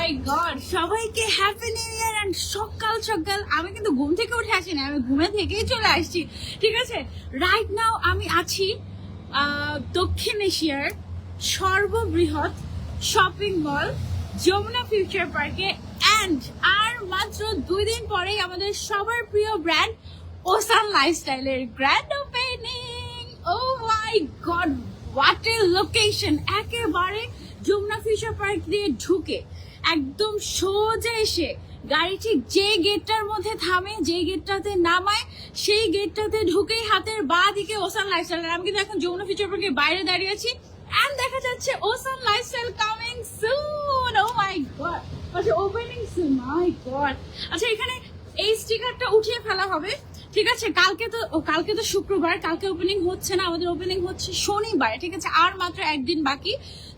মাই god, সবাইকে happy new year. And সকাল সকাল আমি কিন্তু ঘুম থেকে উঠে আসিনি, আমি ঘুমে থেকেই চলে আসছি, ঠিক আছে। রাইট নাও আমি আছি দক্ষিণ এশিয়ার সর্ববৃহৎ শপিং মল যমুনা ফিউচার পার্কে। এন্ড আর মাত্র 2 দিন পরেই আমাদের সবার প্রিয় ব্র্যান্ড ওসান লাইফস্টাইলের grand opening. Oh my god, what a location! একেবারে যমুনা ফিউচার পার্ক দিয়ে ঢুকে একদম সোজা এসে গাড়ি ঠিক যে গেটটার মধ্যে থামে, যে গেটটাতে নামায়, সেই গেটটাতে ঢুকেই হাতের বাঁ দিকে ওসান লাইফস্টাইল। আমি কিন্তু এখন যমুনা ফিউচার পার্কের বাইরে দাঁড়িয়ে আছি এন্ড দেখা যাচ্ছে ocean lifestyle coming soon. O my god, আচ্ছা ওপেনিং সুন, মাই গড। আচ্ছা এখানে এই স্টিকারটা উঠিয়ে ফেলা হবে, ঠিক আছে। কালকে তো শুক্রবার, কালকে ওপেনিং হচ্ছে না, আমাদের ওপেনিং হচ্ছে শনিবার, ঠিক আছে। আর মাত্র একদিন বাকি,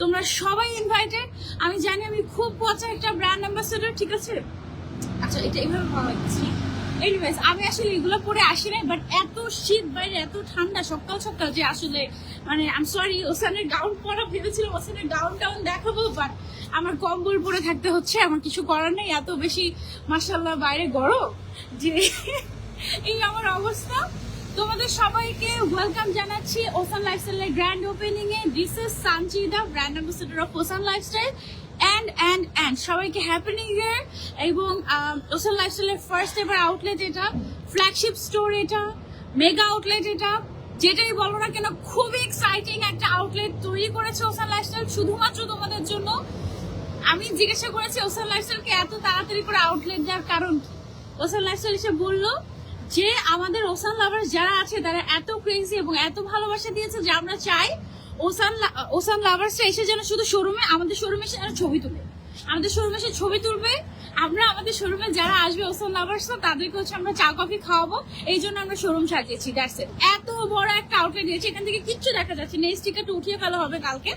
তোমরা সবাই ইনভাইটেড। আমি জানি আমি খুব পচা একটা ব্র্যান্ড অ্যাম্বাসেডর, ঠিক আছে। আচ্ছা এটা এইভাবে ভালো লাগছে। এনিওয়েজ আমি আসলে এগুলো পরে আসি নাই, বাট এত শীত বাইরে, এত ঠান্ডা সকাল সকাল যে আসলে মানে আই এম সরি, ওসানের গাউন পরা ভেবেছিলাম, ওসানের গাউন টাউন দেখাবো, বাট আমার কম্বল পরে থাকতে হচ্ছে, আমার কিছু করার নেই। এত বেশি মাশাআল্লাহ বাইরে গরম যে এই আমার অবস্থা। তোমাদের সবাইকে ওয়েলকাম জানাচ্ছি ওসান লাইফস্টাইলের গ্র্যান্ড ওপেনিং এ। This is Sanjida, brand ambassador of Ocean lifestyle. And সবাইকে হ্যাপি নিউ ইয়ার। এবং ওসান লাইফস্টাইলের ফার্স্ট এভার আউটলেট এটা, ফ্ল্যাগশিপ স্টোর এটা, মেগা আউটলেট এটা, যেটাই বলো না কেন, খুবই এক্সাইটিং একটা আউটলেট তৈরি করেছে ওসান লাইফস্টাইল শুধুমাত্র তোমাদের জন্য। আমি জিজ্ঞাসা করেছি ওসান লাইফস্টাইলকে এত তাড়াতাড়ি করে আউটলেট দেওয়ার কারণ কি। ওসান লাইফস্টাইল এসে বললো যে আমাদের ওসান লাভার যারা আছে তারা এত ক্রেজি এবং এত ভালোবাসা দিয়েছে যে আমরা চাই ওসান লাভার্সরা এসে যেন শুধু শোরুমে, আমাদের শোরুমে এসে ছবি তুলবে, আমাদের শোরুমে এসে ছবি তুলবে। আমরা আমাদের শোরুমে যারা আসবে ওসান লাভার্সরা তাদেরকে হচ্ছে আমরা চা কফি খাওয়াবো, এই জন্য আমরা শোরুম সাজিয়েছি। That's it. এত বড় একটা আউটলেট দিয়েছে, এখান থেকে কিচ্ছু দেখা যাচ্ছে না। স্টিকারটা উঠিয়ে ফেলা হবে কালকে।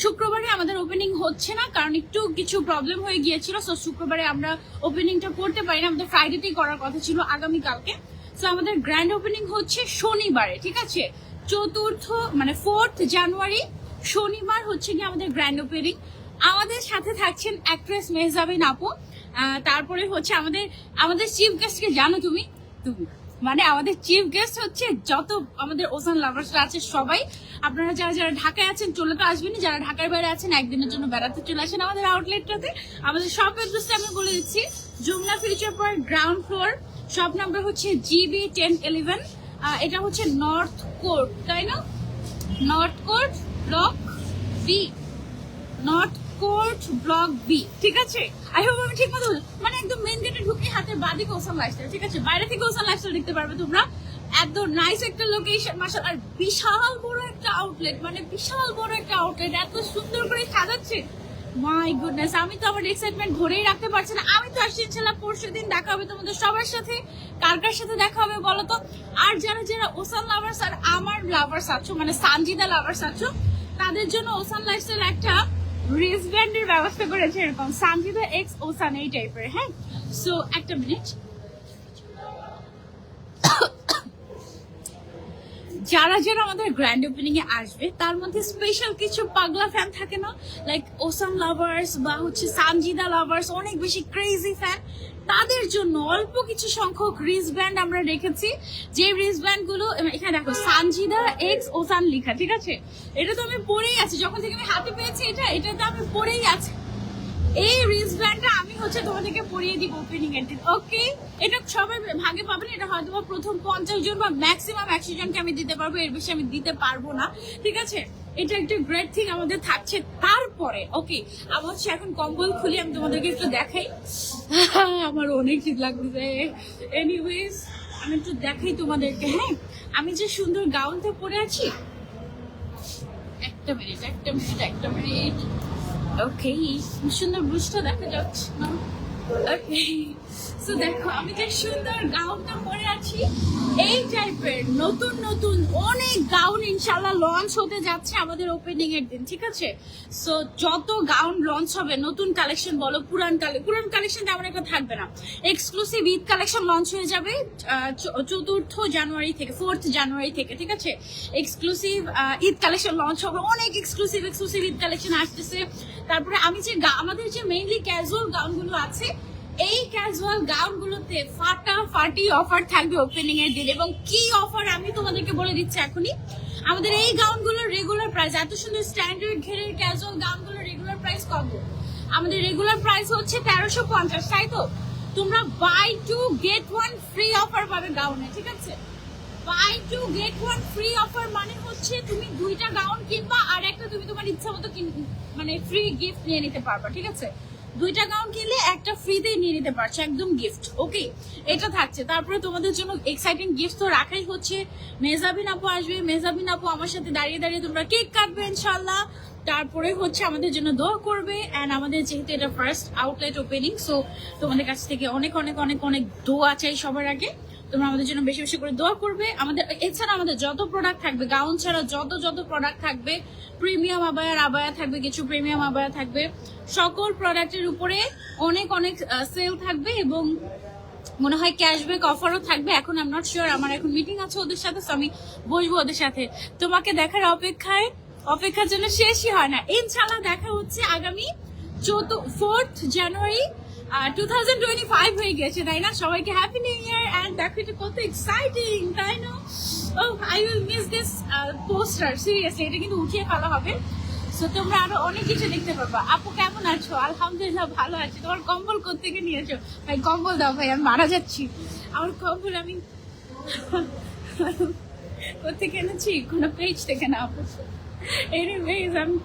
শুক্রবারে আমাদের ওপেনিং হচ্ছে না, কারণ একটু কিছু প্রবলেম হয়ে গিয়েছিল। সো শুক্রবারে আমরা ওপেনিংটা করতে পারি না, আমাদের ফ্রাইডেতেই করার কথা ছিল, আগামীকালকে। সো আমাদের গ্র্যান্ড ওপেনিং হচ্ছে শনিবারে, ঠিক আছে। 4th জানুয়ারি শনিবার হচ্ছে কি আমাদের গ্র্যান্ড ওপেনিং। আমাদের সাথে থাকছেন অ্যাক্ট্রেস মেহজাবিন আপু। তারপরে হচ্ছে আমাদের চিফ গেস্টকে জানো তুমি মানে আমাদের চিফ গেস্ট হচ্ছে যত আমাদের ওসান লাভার্সরা আছে সবাই। আপনারা যারা ঢাকায় আছেন চলে তো আসবেনই, যারা ঢাকার বাইরে আছেন একদিনের জন্য বেড়াতে চলে আসেন আমাদের আউটলেটটাতে। আমাদের শপ অ্যাড্রেসটা আমি বলে দিচ্ছি, Jamuna future park ground floor, shop number হচ্ছে GB 1011। এটা হচ্ছে নর্থ কোর্ট, তাই না? North court block B, north court block B, ঠিক আছে। আই হোপ আমি ঠিক মতো, মানে একদম মেন গেটে ঢুকে হাতে বাদিকে ওসান লাইফস্টাইল, ঠিক আছে। বাইরে থেকে ওসান লাইফস্টাইল দেখতে পারবে তোমরা। এত নাইস একটা লোকেশন, মাশাআল্লাহ। আর বিশাল বড় একটা আউটলেট, মানে বিশাল বড় একটা আউটলেট, এত সুন্দর করে সাজাচ্ছে, মাই গুডনেস। আমি তো আমার এক্সাইটমেন্ট ধরেই রাখতে পারছি না। আমি তো আসছি ইনশাআল্লাহ পরশুদিন, দেখা হবে তোমাদের সবার সাথে। কার সাথে দেখা হবে বলো তো? আর যারা ওসান লাভার্স আর আমার লাভার্স আছো, মানে সানজিদা লাভার্স আছো, তাদের জন্য ওসান লাইফস্টাইল একটা রিস্টব্যান্ডের ব্যবস্থা করেছে, এরকম সানজিদা এক্স ওসান এই টাইপের। হ্যাঁ, সো একটা মিনিট। যারা আমাদের গ্র্যান্ড ওপেনিং এ আসবে তার মধ্যে স্পেশাল কিছু পাগলা ফ্যান থাকে না, লাইক ওসান লাভার্স বা হচ্ছে সানজিদা লাভার্স, অনেক বেশি ক্রেজি ফ্যান, তাদের জন্য অল্প কিছু সংখ্যক রিস্টব্যান্ড আমরা রেখেছি। যে রিস্টব্যান্ড গুলো এখানে দেখো সানজিদা এক্স ওসান লেখা, ঠিক আছে। এটা তো আমি পরেই আছি, যখন থেকে আমি হাতে পেয়েছি এটা তো আমি পরেই আছি। এই রিস্টব্যান্ডটা আমি হচ্ছে তোমাদেরকে পরিয়ে দিব ওপেনিং এর দিন, ওকে। এটা সবাই ভাগে পাবেন, এটা হয়তো প্রথম 50 জন বা ম্যাক্সিমাম 100 জনকে আমি দিতে পারবো, এর বেশি আমি দিতে পারবো না, ঠিক আছে। এটা একটা গ্রেট থিং আমাদের থাকছে। তারপরে ওকে, আমার হচ্ছে এখন কম্বল খুলি, আমি তোমাদেরকে একটু দেখাই। আমার অনেক শীত লাগছে। এনিওয়েজ আমি একটু দেখাই তোমাদেরকে। হ্যাঁ, আমি যে সুন্দর গাউনটা পরে আছি, একটা মিনিট। ওকে, সুন্দর ব্লুজটা দেখা যাচ্ছে না? ওকে, সো দেখো আমি যে সুন্দর গাউনটা পরে আছি, এই টাইপের নতুন নতুন অনেক গাউন ইনশাল্লাহ লঞ্চ হতে যাচ্ছে আমাদের ওপেনিং এর দিন, ঠিক আছে? সো যত গাউন লঞ্চ হবে, নতুন কালেকশন বলো, পুরান কালেকশন তেমন একটা থাকবে না। এক্সক্লুসিভ ঈদ কালেকশন লঞ্চ হয়ে যাবে 4 জানুয়ারি থেকে, ঠিক আছে? এক্সক্লুসিভ ঈদ কালেকশন লঞ্চ হবে, অনেক এক্সক্লুসিভ ঈদ কালেকশন আসতেছে। তারপরে আমি যে আমাদের যে মেইনলি ক্যাজুয়াল গাউনগুলো আছে, এই ক্যাজুয়াল গাউনগুলোতে ফাটাফাটি অফার থাকবে ওপেনিং এর দিন। এবং কি অফার আমি তোমাদেরকে বলে দিচ্ছি এখনই। আমাদের এই গাউনগুলোর রেগুলার প্রাইস, এত সুন্দর স্ট্যান্ডার্ড ঘেরের ক্যাজুয়াল গাউনগুলোর রেগুলার প্রাইস কত? আমাদের রেগুলার প্রাইস হচ্ছে 1350, তাই তো? তোমরা বাই 2 get 1 ফ্রি অফার পাবে গাউনে, ঠিক আছে? বাই 2 get 1 ফ্রি অফার মানে হচ্ছে তুমি 2টা গাউন কিনবা আর একটা তুমি তোমার ইচ্ছা মতো মানে ফ্রি গিফট নিয়ে নিতে পারবা, ঠিক আছে? 2টা গাউন কিনলে একটা ফ্রিতে নিয়ে নিতে পারছো, একদম গিফট। ওকে, এটা থাকছে। তারপরে তোমাদের জন্য এক্সাইটিং গিফট তো রাখাই হচ্ছে। মেজাবিন আপু আসবে, মেজাবিন আপু আমার সাথে দাঁড়িয়ে দাঁড়িয়ে তোমরা কেক কাটবে ইনশাল্লাহ। তারপরে হচ্ছে আমাদের জন্য দোয়া করবে। এন্ড আমাদের যেহেতু এটা ফার্স্ট আউটলেট ওপেনিং, সো তোমাদের কাছ থেকে অনেক অনেক অনেক অনেক দোয়া চাই সবার আগে। তোমরা আমাদের জন্য বেশি বেশি করে দোয়া করবে। আমাদের এছাড়া আমাদের যত প্রোডাক্ট থাকবে, গাউন ছাড়া যত প্রোডাক্ট থাকবে, প্রিমিয়াম আবায়া থাকবে, কিছু প্রিমিয়াম আবায়া থাকবে, সকল প্রোডাক্টের উপরে অনেক অনেক সেল থাকবে এবং মনে হয় ক্যাশব্যাক অফারও থাকবে। এখন আই এম নট শিওর, আমার এখন মিটিং আছে ওদের সাথে, আমি বসবো ওদের সাথে। তোমাকে দেখার অপেক্ষার জন্য শেষই হয় না। ইনশাআল্লাহ দেখা হচ্ছে আগামী 4 জানুয়ারি 2025 হয়ে গেছে, তাই না? সবাইকে হ্যাপি নিউ ইয়ার। এন্ড দেখো এটা কত এক্সাইটিং, তাই না? I will miss this poster, seriously এটা কিন্তু উঠিয়ে ফেলা হবে। সো তোমরা আরো অনেক কিছু দেখতে পারবা। আপু কেমন আছো? আলহামদুলিল্লাহ ভালো আছি। তোমার কম্বল কোত্থেকে নিয়েছো? ভাই কম্বল দাও ভাই, আমি মারা যাচ্ছি। আমার কম্বল আমি কোত্থেকে এনেছি? কোনো পেজ থেকে না আপু। এনিওয়েজ আমি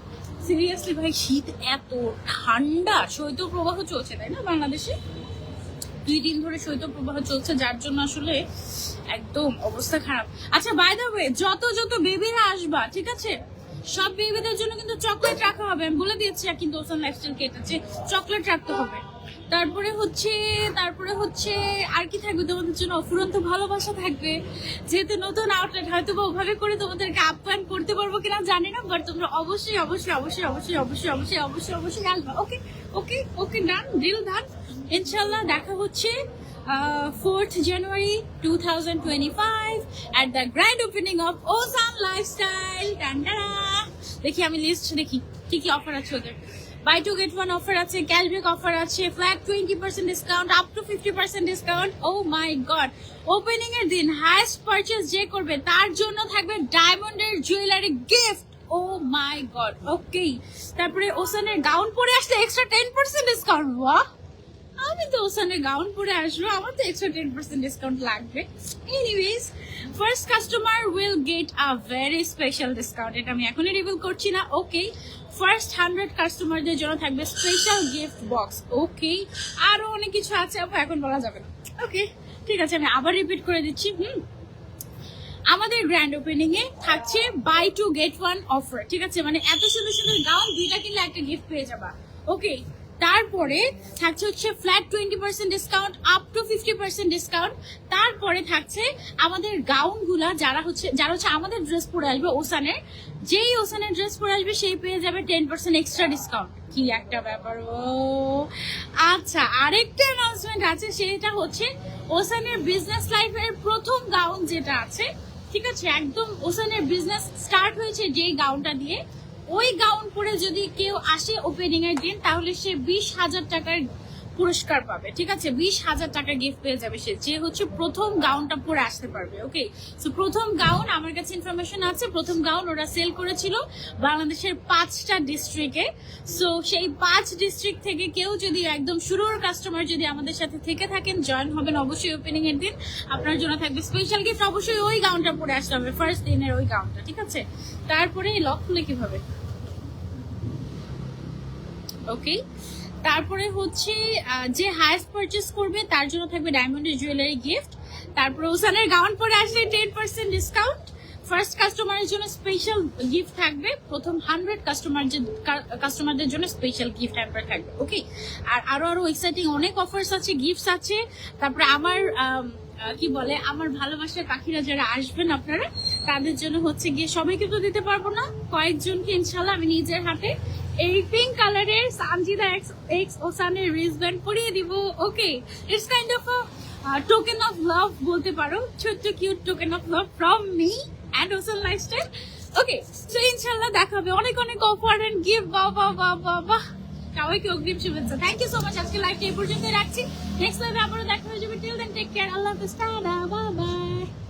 সিরিয়াসলি ভাই, শীত এত ঠান্ডা, শৈত্যপ্রবাহ চলছে তাই না বাংলাদেশে? 2 দিন ধরে শৈত্যপ্রবাহ চলছে, যার জন্য আসলে একদম অবস্থা খারাপ। আচ্ছা বাই দ্য ওয়ে, যত বেবিরা আসবা, ঠিক আছে, সব বেবিদের জন্য কিন্তু চকলেট রাখা হবে। আমি বলে দিয়েছি কিন্তু ওসান লাইফস্টাইল কেটেছে, চকলেট রাখতে হবে। তারপরে হচ্ছে আর কি থাকবে তোমাদের জন্য? অফুরন্ত ভালোবাসা থাকবে। যেহেতু নতুন আউটলেট, হয়তো বা ওভাবে করে তোমাদেরকে আপ্যায়ন করতে পারবো কিনা জানি না, বাট তোমরা অবশ্যই আসবা। ওকে ডান, ডিল ডান। ইনশাল্লাহ দেখা হচ্ছে 4th January 2025 at the grand opening of Ozan Lifestyle. দেখি আমি লিস্ট দেখি কি অফার আছে ওদের। বাই 2 get 1 অফার আছে, ক্যাশব্যাক অফার আছে, flat 20% discount, up to 50% discount. Oh my god, opening এর দিন হাইয়েস্ট পারচেজ যে করবে তার জন্য থাকবে ডায়মন্ডের jewellery gift. O my god, ওকে। তারপরে ওসানের গাউন পরে আসলে এক্সট্রা 10% ডিসকাউন্ট। বাহ, আমি তো ওসানের গাউন পরে আসবো, আমার তো এক্সট্রা 10% ডিসকাউন্ট লাগবে। Anyways, first customer will get a very special discount. এটা আমি এখনই রিভিল করছি না। ওকে, ফার্স্ট 100 কাস্টমারদের জন্য থাকবে স্পেশাল গিফট বক্স। ওকে, আরো অনেক কিছু আছে আপু, এখন বলা যাবে না। ওকে ঠিক আছে, আমি আবার রিপিট করে দিচ্ছি। আমাদের গ্র্যান্ড ওপেনিং এ থাকছে বাই 2 get 1 অফার, ঠিক আছে? মানে এত সুন্দর সুন্দর গাউন, 2টা কিনলে একটা গিফট পেয়ে যাবা। ওকে, তারপরে থাকছে হচ্ছে flat 20% discount, up to 50% discount. তারপরে থাকছে আমাদের গাউন গুলা, যারা হচ্ছে আমাদের ড্রেস পরে আসবে ওসানের, যেই ওসানের ড্রেস পরে আসবে সেই পেয়ে যাবে 10% এক্সট্রা ডিসকাউন্ট। কি একটা ব্যাপার! ও আচ্ছা, আরেকটা অ্যানাউন্সমেন্ট আছে, সেটা হচ্ছে ওসানের বিজনেস লাইফের প্রথম গাউন যেটা আছে, ঠিক আছে, একদম ওসানের বিজনেস স্টার্ট হয়েছে যেই গাউনটা দিয়ে, ওই গাউন পরে যদি কেউ আসে ওপেনিং এর দিন, তাহলে সে 20,000 টাকার পুরস্কার পাবে, ঠিক আছে? 20,000 টাকা গিফট পেয়ে যাবে সে, যে হচ্ছে প্রথম গাউনটা পরে আসতে পারবে। ওকে, সো প্রথম গাউন, আমার কাছে ইনফরমেশন আছে, প্রথম গাউন ওরা সেল করেছিল বাংলাদেশের 5টা ডিস্ট্রিক্টে। সো সেই 5 ডিস্ট্রিক্ট থেকে কেউ যদি একদম শুরুর কাস্টমার যদি আমাদের সাথে থেকে থাকেন, জয়েন হবেন অবশ্যই ওপেনিং এর দিন, আপনার জন্য থাকবে স্পেশাল গিফট। অবশ্যই ওই গাউনটা পরে আসতে হবে, ফার্স্ট দিনের ওই গাউনটা, ঠিক আছে? তারপরে লক খুলে কিভাবে? ওকে, তারপরে হচ্ছে যে হাইয়েস্ট পারচেস করবে তার জন্য থাকবে ডায়মন্ডের জুয়েলারি গিফট। তারপরে ওসানের গাউন পরে আসলে 10% ডিসকাউন্ট, ফার্স্ট কাস্টমারের জন্য স্পেশাল গিফট থাকবে, প্রথম 100 কাস্টমারদের জন্য স্পেশাল গিফট হ্যাম্পার থাকবে। ওকে, আর আরো এক্সাইটিং অনেক অফার্স আছে, গিফটস আছে। তারপরে আমার কি বলে, আমার ভালোবাসার পাখিরা যারা আসবেন আপনারা, তাদের জন্য হচ্ছে গিয়ে সবাইকে তো দিতে পারবো না, কয়েকজনকে ইনশাল্লাহ আমি নিজের হাতে এই পিঙ্ক কালারের সানজিদা এক্স ওসানের রিস্টব্যান্ড পরিয়ে দিব। Okay, it's kind of token of love বলতে পারো, ছোট্ট cute token of love from me and Ocean lifestyle. Okay, so ইনশাল্লাহ দেখা হবে, অনেক অনেক অফার এন্ড গিফট। বাহ, সবাইকে অগ্রিম শুভেচ্ছা। Thank you so much. আজকে লাইভটা এই পর্যন্ত রাখছি, নেক্সট লাইভে আবারও দেখা হয়ে যাবে। টিল দেন টেক কেয়ার, আল্লাহ হাফেজ, টাটা, বাই বাই।